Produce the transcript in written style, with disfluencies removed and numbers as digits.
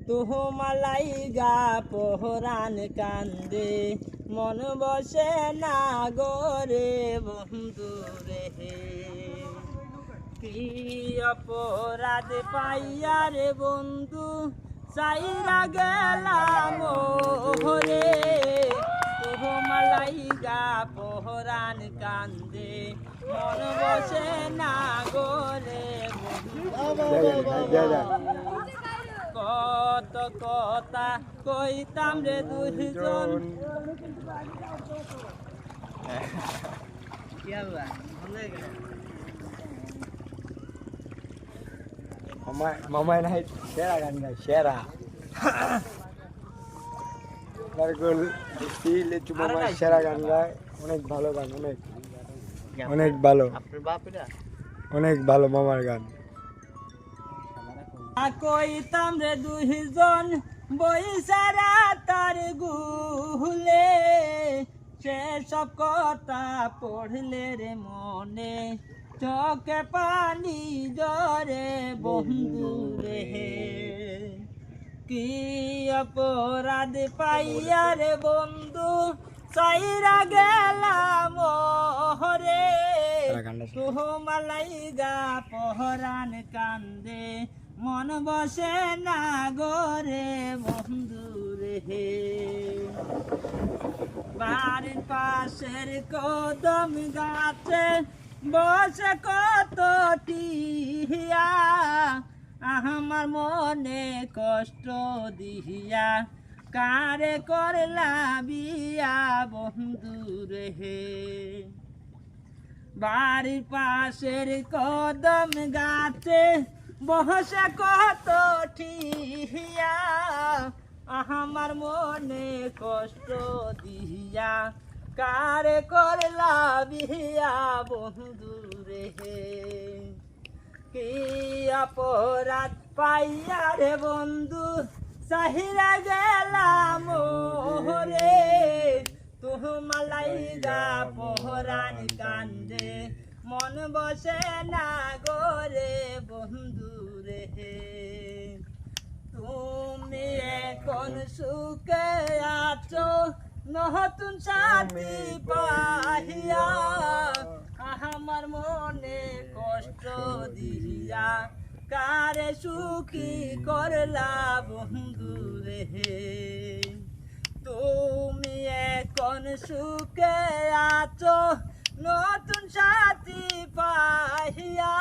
তুহমালাই গা পহরান কান্দে মন বসে না গোরে বন্ধু রে কি অপরাধ পাইয়া রে বন্ধু চাইরা গেলাম রে তুহমালাই গা পহরান কান্দে মন বসে না গোরে কত কথা কইতাম রে দুইজন মামাই নাই সেরা গান গায় সেরা সেরা গান গায় অনেক ভালো গান অনেক অনেক ভালো অনেক ভালো মামার গান কইতাম রে দুইজন বইসারা তার গুলে সেসব কথা পড়লে রে মনে চোখে পানি জরে বন্ধু রে কি অপরাধ পাইয়া রে বন্ধু চাইরা গেলাম রে তুহমালাই গা পহরান কান্দে মন বসে না গোরে বন্ধু রে বাড়ির পাশের কদম গাছে বসে কত টিয়া আমার মনে কষ্ট দিয়া কারে করলা বিয়া বন্ধু রে বাড়ির পাশের কদম গাছে বসে কত ঠিয়া আমার মনে কষ্ট দিয়া কারে করলা বিয়া বন্ধু রে কি অপরাধ পাইয়া রে বন্ধু চাহিরা গেলাম রে তুহমালাই গা পহরান কান্দে মন বসে না গোরে বন্ধু রে তুমি এখন সুখে আছো নতুন সাথী পাহিয়া আমার মনে কষ্ট দিয়া কারে সুখী করলা বন্ধু রে তুমি এখন সুখে আছো নতুন সাথী পাহিয়া